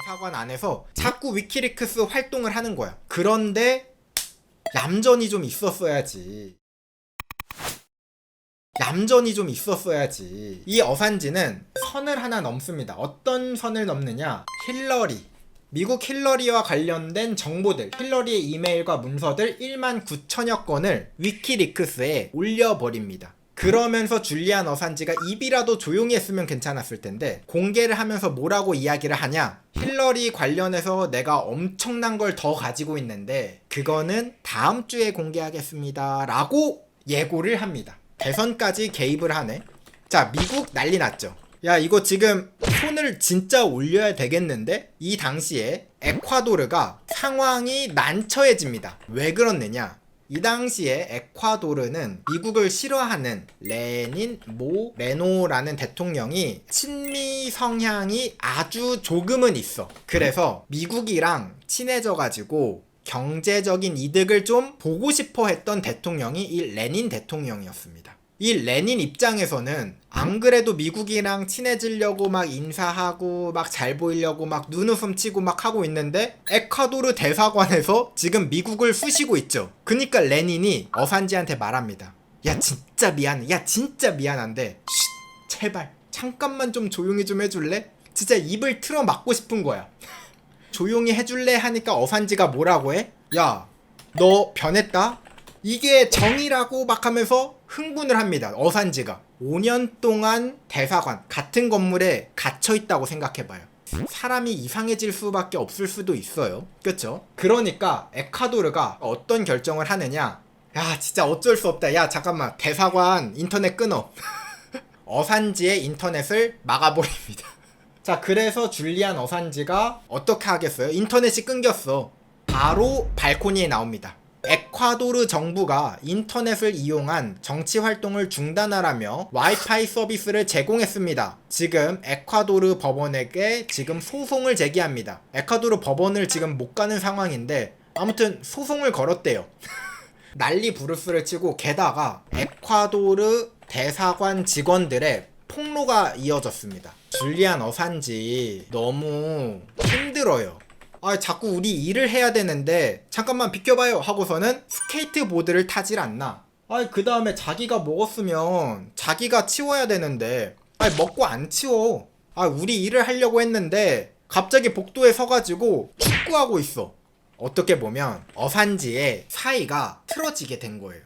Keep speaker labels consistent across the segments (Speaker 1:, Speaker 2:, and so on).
Speaker 1: 대사관 안에서 자꾸 위키리크스 활동을 하는 거야. 그런데 얌전히 좀 있었어야지. 이 어산지는 선을 하나 넘습니다. 어떤 선을 넘느냐? 힐러리. 미국 힐러리와 관련된 정보들, 힐러리의 이메일과 문서들 1만 9천여 건을 위키리크스에 올려버립니다. 그러면서 줄리안 어산지가 입이라도 조용히 했으면 괜찮았을 텐데 공개를 하면서 뭐라고 이야기를 하냐? 힐러리 관련해서 내가 엄청난 걸 더 가지고 있는데 그거는 다음 주에 공개하겠습니다 라고 예고를 합니다. 대선까지 개입을 하네. 자, 미국 난리 났죠. 야, 이거 지금 손을 진짜 올려야 되겠는데? 이 당시에 에콰도르가 상황이 난처해집니다. 왜 그렇느냐? 이 당시에 에콰도르는 미국을 싫어하는 레닌 모레노라는 대통령이 친미 성향이 아주 조금은 있어. 그래서 미국이랑 친해져가지고 경제적인 이득을 좀 보고 싶어 했던 대통령이 이 레닌 대통령이었습니다. 이 레닌 입장에서는 안 그래도 미국이랑 친해지려고 막 인사하고 막 잘 보이려고 막 눈웃음 치고 막 하고 있는데 에콰도르 대사관에서 지금 미국을 쑤시고 있죠. 그니까 레닌이 어산지한테 말합니다. 야, 진짜 미안해. 야, 진짜 미안한데 제발 잠깐만 좀 조용히 좀 해줄래? 진짜 입을 틀어 막고 싶은 거야. 조용히 해줄래? 하니까 어산지가 뭐라고 해? 야, 너 변했다? 이게 정의라고 막 하면서 흥분을 합니다. 어산지가 5년 동안 대사관 같은 건물에 갇혀있다고 생각해봐요. 사람이 이상해질 수밖에 없을 수도 있어요. 그쵸? 그러니까 에콰도르가 어떤 결정을 하느냐? 야, 진짜 어쩔 수 없다. 야, 잠깐만, 대사관 인터넷 끊어. 어산지의 인터넷을 막아버립니다. 자, 그래서 줄리안 어산지가 어떻게 하겠어요? 인터넷이 끊겼어. 바로 발코니에 나옵니다. 에콰도르 정부가 인터넷을 이용한 정치 활동을 중단하라며 와이파이 서비스를 제공했습니다. 지금 에콰도르 법원에게 지금 소송을 제기합니다. 에콰도르 법원을 지금 못 가는 상황인데 아무튼 소송을 걸었대요. 난리 부르스를 치고 게다가 에콰도르 대사관 직원들의 폭로가 이어졌습니다. 줄리안 어산지 너무 힘들어요. 아, 자꾸 우리 일을 해야 되는데 잠깐만 비켜봐요 하고서는 스케이트보드를 타질 않나. 아, 그 다음에 자기가 먹었으면 자기가 치워야 되는데 아, 먹고 안 치워. 아, 우리 일을 하려고 했는데 갑자기 복도에 서가지고 축구하고 있어. 어떻게 보면 어산지의 사이가 틀어지게 된 거예요.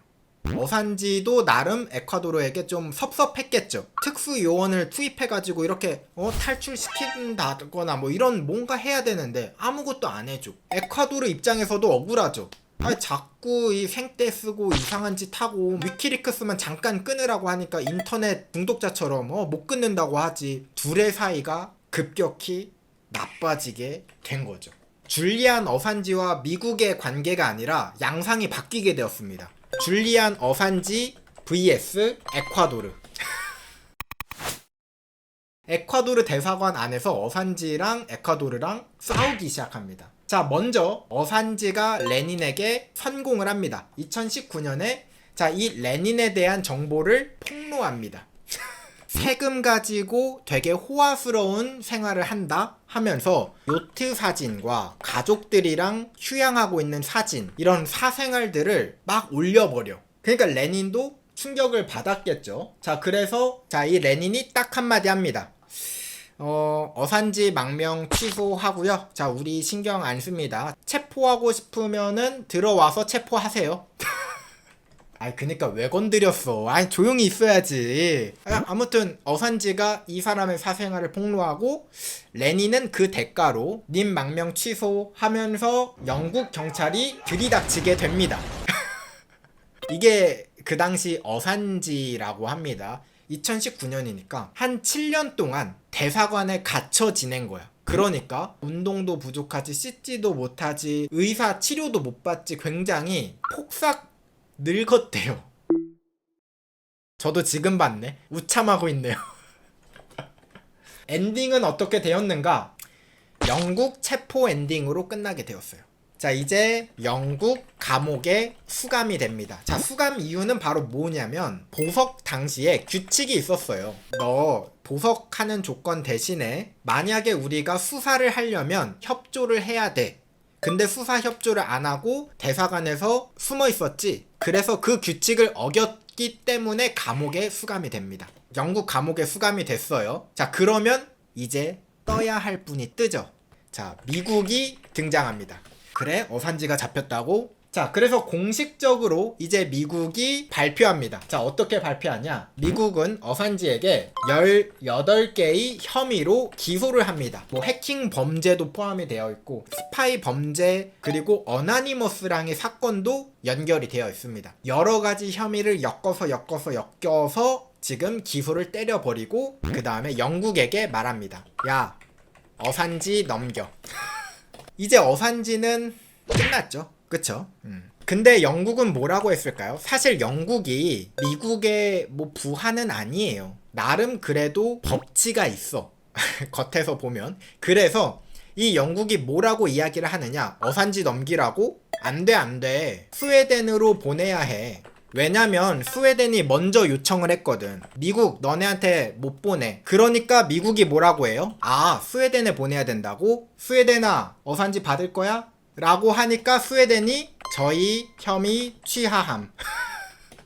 Speaker 1: 어산지도 나름 에콰도르에게 좀 섭섭했겠죠. 특수 요원을 투입해가지고 이렇게 탈출시킨다거나 뭐 이런 뭔가 해야 되는데 아무것도 안 해줘. 에콰도르 입장에서도 억울하죠. 아니, 자꾸 이 생떼 쓰고 이상한 짓 하고 위키리크스만 잠깐 끊으라고 하니까 인터넷 중독자처럼 못 끊는다고 하지. 둘의 사이가 급격히 나빠지게 된 거죠. 줄리안 어산지와 미국의 관계가 아니라 양상이 바뀌게 되었습니다. 줄리안 어산지 vs 에콰도르. 에콰도르 대사관 안에서 어산지랑 에콰도르랑 싸우기 시작합니다. 자, 먼저 어산지가 레닌에게 선공을 합니다. 2019년에 자, 이 레닌에 대한 정보를 폭로합니다. 세금 가지고 되게 호화스러운 생활을 한다 하면서 요트 사진과 가족들이랑 휴양하고 있는 사진, 이런 사생활들을 막 올려버려. 그러니까 레닌도 충격을 받았겠죠. 자, 그래서 자, 이 레닌이 딱 한마디 합니다. 어산지 망명 취소하고요. 자, 우리 신경 안 씁니다. 체포하고 싶으면은 들어와서 체포하세요. 아니, 그니까 왜 건드렸어? 아니, 조용히 있어야지. 아무튼 어산지가 이 사람의 사생활을 폭로하고 레닌은 그 대가로 님 망명 취소하면서 영국 경찰이 들이닥치게 됩니다. 이게 그 당시 어산지라고 합니다. 2019년이니까 한 7년 동안 대사관에 갇혀 지낸 거야. 그러니까 운동도 부족하지, 씻지도 못하지, 의사 치료도 못 받지, 굉장히 폭삭 늙었대요. 저도 지금 봤네. 우참하고 있네요. 엔딩은 어떻게 되었는가? 영국 체포 엔딩으로 끝나게 되었어요. 자, 이제 영국 감옥에 수감이 됩니다. 자, 수감 이유는 바로 뭐냐면 보석 당시에 규칙이 있었어요. 너 보석하는 조건 대신에 만약에 우리가 수사를 하려면 협조를 해야 돼. 근데 수사 협조를 안 하고 대사관에서 숨어 있었지. 그래서 그 규칙을 어겼기 때문에 감옥에 수감이 됩니다. 영국 감옥에 수감이 됐어요. 자, 그러면 이제 떠야 할 분이 뜨죠. 자, 미국이 등장합니다. 그래, 어산지가 잡혔다고? 자, 그래서 공식적으로 이제 미국이 발표합니다. 자, 어떻게 발표하냐? 미국은 어산지에게 18개의 혐의로 기소를 합니다. 뭐 해킹 범죄도 포함이 되어 있고 스파이 범죄 그리고 어나니머스랑의 사건도 연결이 되어 있습니다. 여러 가지 혐의를 엮어서 지금 기소를 때려버리고 그 다음에 영국에게 말합니다. 야, 어산지 넘겨. 이제 어산지는 끝났죠. 그쵸? 근데 영국은 뭐라고 했을까요? 사실 영국이 미국의 뭐 부하는 아니에요. 나름 그래도 법치가 있어. 겉에서 보면. 그래서 이 영국이 뭐라고 이야기를 하느냐? 어산지 넘기라고? 안 돼. 스웨덴으로 보내야 해. 왜냐면 스웨덴이 먼저 요청을 했거든. 미국 너네한테 못 보내. 그러니까 미국이 뭐라고 해요? 아, 스웨덴에 보내야 된다고? 스웨덴아, 어산지 받을 거야? 라고 하니까 스웨덴이 저희 혐의 취하함.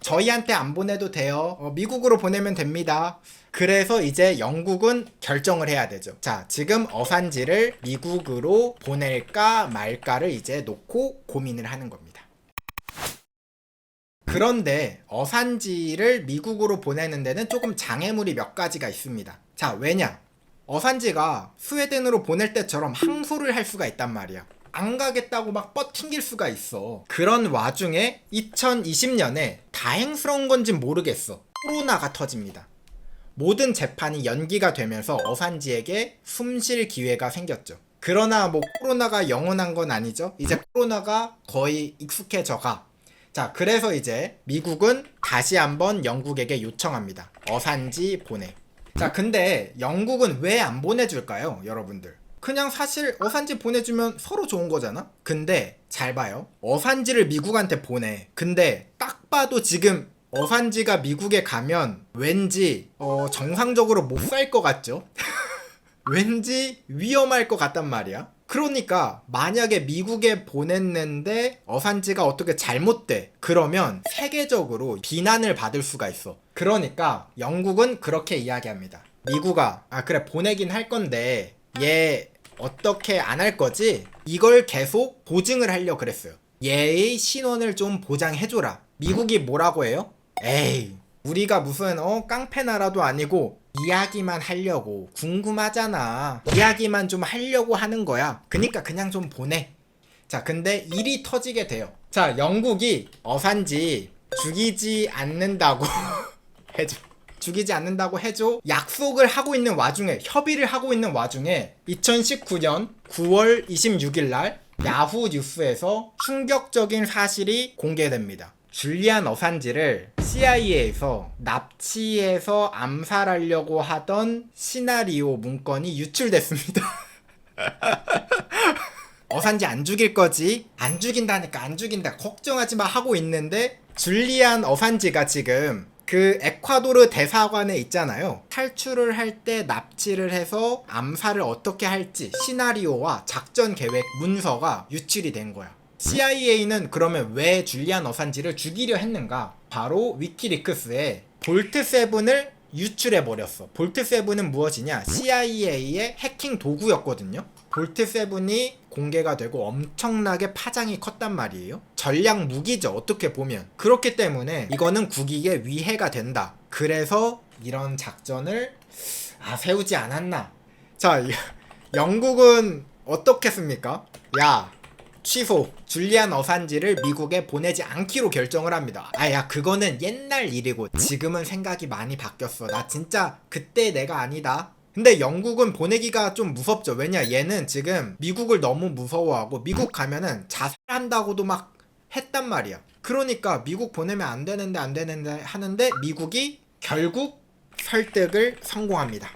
Speaker 1: 저희한테 안 보내도 돼요. 미국으로 보내면 됩니다. 그래서 이제 영국은 결정을 해야 되죠. 자, 지금 어산지를 미국으로 보낼까 말까를 이제 놓고 고민을 하는 겁니다. 그런데 어산지를 미국으로 보내는 데는 조금 장애물이 몇 가지가 있습니다. 자, 왜냐? 어산지가 스웨덴으로 보낼 때처럼 항소를 할 수가 있단 말이야. 안 가겠다고 막 뻗튕길 수가 있어. 그런 와중에 2020년에 다행스러운 건진 모르겠어. 코로나가 터집니다. 모든 재판이 연기가 되면서 어산지에게 숨 쉴 기회가 생겼죠. 그러나 뭐 코로나가 영원한 건 아니죠. 이제 코로나가 거의 익숙해져 가. 자, 그래서 이제 미국은 다시 한번 영국에게 요청합니다. 어산지 보내. 자, 근데 영국은 왜 안 보내줄까요, 여러분들? 그냥 사실 어산지 보내주면 서로 좋은 거잖아? 근데 잘 봐요. 어산지를 미국한테 보내. 근데 딱 봐도 지금 어산지가 미국에 가면 왠지 정상적으로 못 살 것 같죠? 왠지 위험할 것 같단 말이야. 그러니까 만약에 미국에 보냈는데 어산지가 어떻게 잘못돼, 그러면 세계적으로 비난을 받을 수가 있어. 그러니까 영국은 그렇게 이야기합니다. 미국아, 그래 보내긴 할 건데 얘 어떻게 안 할 거지? 이걸 계속 보증을 하려고 그랬어요. 얘의 신원을 좀 보장해줘라. 미국이 뭐라고 해요? 에이, 우리가 무슨 깡패 나라도 아니고 이야기만 하려고, 궁금하잖아. 이야기만 좀 하려고 하는 거야. 그니까 그냥 좀 보내. 자, 근데 일이 터지게 돼요. 자, 영국이 어산지 죽이지 않는다고 해줘. 죽이지 않는다고 해줘. 약속을 하고 있는 와중에, 협의를 하고 있는 와중에 2019년 9월 26일 날 야후 뉴스에서 충격적인 사실이 공개됩니다. 줄리안 어산지를 CIA에서 납치해서 암살하려고 하던 시나리오 문건이 유출됐습니다. 어산지 안 죽일 거지? 안 죽인다니까, 안 죽인다, 걱정하지 마 하고 있는데 줄리안 어산지가 지금 그 에콰도르 대사관에 있잖아요. 탈출을 할 때 납치를 해서 암살을 어떻게 할지 시나리오와 작전 계획 문서가 유출이 된 거야. CIA는 그러면 왜 줄리안 어산지를 죽이려 했는가? 바로 위키리크스에 볼트7을 유출해버렸어. 볼트7은 무엇이냐? CIA의 해킹 도구였거든요. 볼트7이 공개가 되고 엄청나게 파장이 컸단 말이에요. 전략 무기죠, 어떻게 보면. 그렇기 때문에 이거는 국익에 위해가 된다. 그래서 이런 작전을 세우지 않았나. 자, 영국은 어떻겠습니까? 야, 취소. 줄리안 어산지를 미국에 보내지 않기로 결정을 합니다. 야, 그거는 옛날 일이고 지금은 생각이 많이 바뀌었어. 나 진짜 그때 내가 아니다. 근데 영국은 보내기가 좀 무섭죠. 왜냐, 얘는 지금 미국을 너무 무서워하고 미국 가면은 자살한다고도 막 했단 말이야. 그러니까 미국 보내면 안 되는데 하는데 미국이 결국 설득을 성공합니다.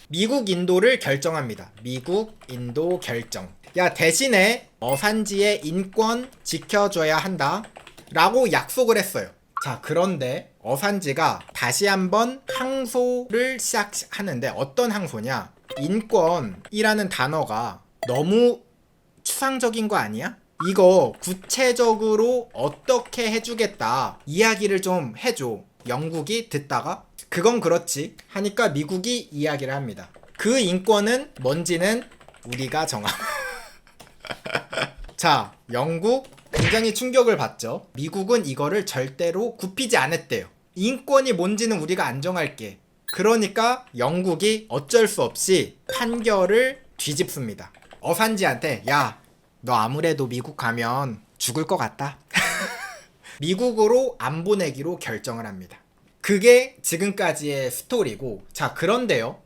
Speaker 1: 미국 인도를 결정합니다. 미국 인도 결정. 야, 대신에 어산지의 인권 지켜줘야 한다 라고 약속을 했어요. 자, 그런데 어산지가 다시 한번 항소를 시작하는데, 어떤 항소냐? 인권이라는 단어가 너무 추상적인 거 아니야? 이거 구체적으로 어떻게 해주겠다 이야기를 좀 해줘. 영국이 듣다가 그건 그렇지 하니까 미국이 이야기를 합니다. 그 인권은 뭔지는 우리가 정함. 자, 영국 굉장히 충격을 받죠. 미국은 이거를 절대로 굽히지 않았대요. 인권이 뭔지는 우리가 안 정할게. 그러니까 영국이 어쩔 수 없이 판결을 뒤집습니다. 어산지한테 야, 너 아무래도 미국 가면 죽을 것 같다. 미국으로 안 보내기로 결정을 합니다. 그게 지금까지의 스토리고, 자, 그런데요,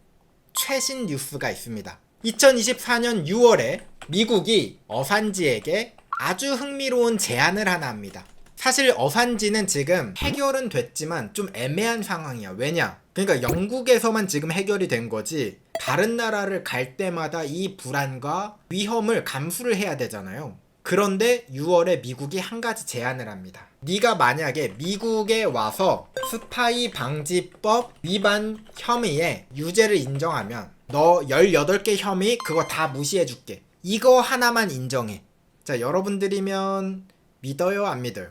Speaker 1: 최신 뉴스가 있습니다. 2024년 6월에 미국이 어산지에게 아주 흥미로운 제안을 하나 합니다. 사실 어산지는 지금 해결은 됐지만 좀 애매한 상황이야. 왜냐? 그러니까 영국에서만 지금 해결이 된 거지, 다른 나라를 갈 때마다 이 불안과 위험을 감수를 해야 되잖아요. 그런데 6월에 미국이 한 가지 제안을 합니다. 네가 만약에 미국에 와서 스파이 방지법 위반 혐의에 유죄를 인정하면 너 18개 혐의 그거 다 무시해줄게. 이거 하나만 인정해. 자, 여러분들이면 믿어요, 안 믿어요?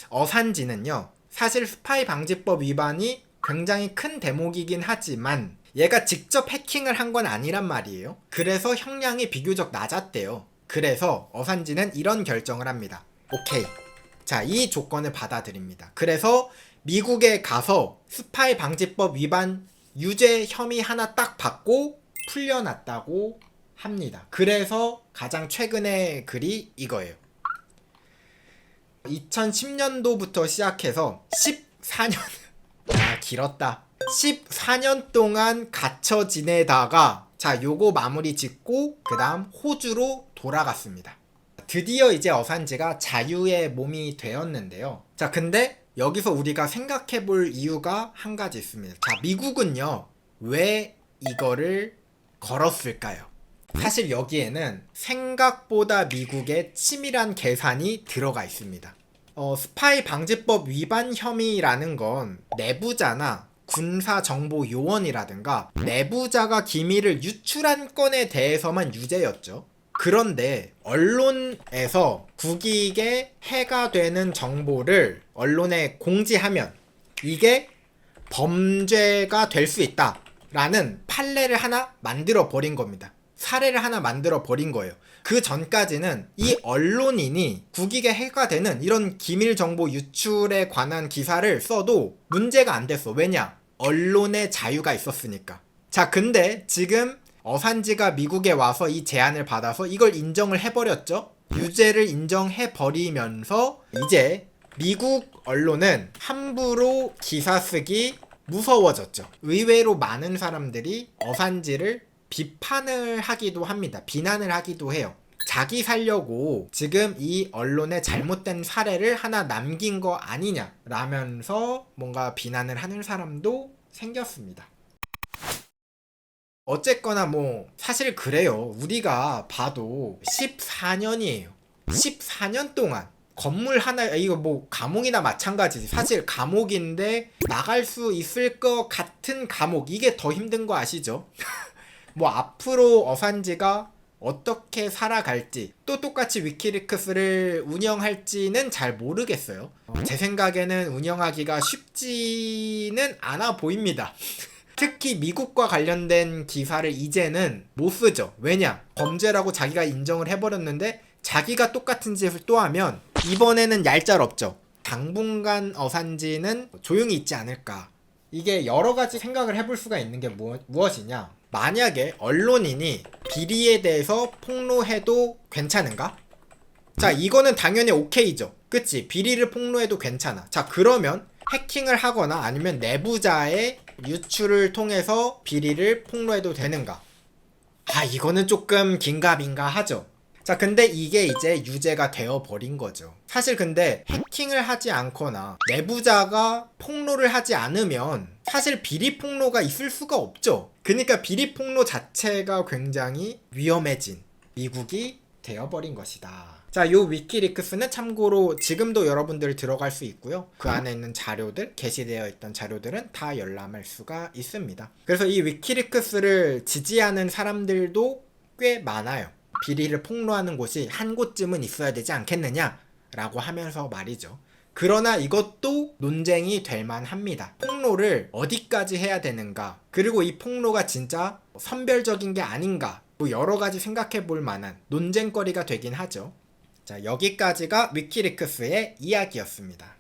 Speaker 1: 어산지는요, 사실 스파이 방지법 위반이 굉장히 큰 대목이긴 하지만 얘가 직접 해킹을 한 건 아니란 말이에요. 그래서 형량이 비교적 낮았대요. 그래서 어산지는 이런 결정을 합니다. 오케이, 자, 이 조건을 받아들입니다. 그래서 미국에 가서 스파이 방지법 위반 유죄 혐의 하나 딱 받고 풀려났다고 합니다. 그래서 가장 최근의 글이 이거예요. 2010년도부터 시작해서 14년 아, 길었다. 14년 동안 갇혀 지내다가, 자, 요거 마무리 짓고 그 다음 호주로 돌아갔습니다. 드디어 이제 어산지가 자유의 몸이 되었는데요. 자, 근데 여기서 우리가 생각해 볼 이유가 한 가지 있습니다. 자, 미국은요, 왜 이거를 걸었을까요? 사실 여기에는 생각보다 미국의 치밀한 계산이 들어가 있습니다. 스파이 방지법 위반 혐의라는 건 내부자나 군사정보 요원이라든가 내부자가 기밀을 유출한 건에 대해서만 유죄였죠. 그런데 언론에서 국익에 해가 되는 정보를 언론에 공지하면 이게 범죄가 될 수 있다 라는 판례를 하나 만들어 버린 겁니다. 사례를 하나 만들어 버린 거예요. 그 전까지는 이 언론인이 국익에 해가 되는 이런 기밀 정보 유출에 관한 기사를 써도 문제가 안 됐어. 왜냐? 언론의 자유가 있었으니까. 자, 근데 지금 어산지가 미국에 와서 이 제안을 받아서 이걸 인정을 해버렸죠. 유죄를 인정해버리면서 이제 미국 언론은 함부로 기사 쓰기 무서워졌죠. 의외로 많은 사람들이 어산지를 비판을 하기도 합니다. 비난을 하기도 해요. 자기 살려고 지금 이 언론의 잘못된 사례를 하나 남긴 거 아니냐 라면서 뭔가 비난을 하는 사람도 생겼습니다. 어쨌거나 뭐 사실 그래요. 우리가 봐도 14년이에요. 14년 동안 건물 하나, 이거 뭐 감옥이나 마찬가지지. 사실 감옥인데 나갈 수 있을 것 같은 감옥, 이게 더 힘든 거 아시죠? 뭐 앞으로 어산지가 어떻게 살아갈지, 또 똑같이 위키리크스를 운영할지는 잘 모르겠어요. 제 생각에는 운영하기가 쉽지는 않아 보입니다. 특히 미국과 관련된 기사를 이제는 못 쓰죠. 왜냐? 범죄라고 자기가 인정을 해버렸는데 자기가 똑같은 짓을 또 하면 이번에는 얄짤없죠. 당분간 어산지는 조용히 있지 않을까. 이게 여러 가지 생각을 해볼 수가 있는 게 무엇이냐? 만약에 언론인이 비리에 대해서 폭로해도 괜찮은가? 자, 이거는 당연히 오케이죠. 그치? 비리를 폭로해도 괜찮아. 자, 그러면 해킹을 하거나 아니면 내부자의 유출을 통해서 비리를 폭로해도 되는가? 아, 이거는 조금 긴가민가 하죠. 자, 근데 이게 이제 유죄가 되어버린 거죠. 사실 근데 해킹을 하지 않거나 내부자가 폭로를 하지 않으면 사실 비리 폭로가 있을 수가 없죠. 그러니까 비리 폭로 자체가 굉장히 위험해진 미국이 되어버린 것이다. 자, 요 위키리크스는 참고로 지금도 여러분들 들어갈 수 있고요. 그 안에 있는 자료들, 게시되어 있던 자료들은 다 열람할 수가 있습니다. 그래서 이 위키리크스를 지지하는 사람들도 꽤 많아요. 비리를 폭로하는 곳이 한 곳쯤은 있어야 되지 않겠느냐? 라고 하면서 말이죠. 그러나 이것도 논쟁이 될 만합니다. 폭로를 어디까지 해야 되는가? 그리고 이 폭로가 진짜 선별적인 게 아닌가? 뭐 여러 가지 생각해 볼 만한 논쟁거리가 되긴 하죠. 자, 여기까지가 위키리크스의 이야기였습니다.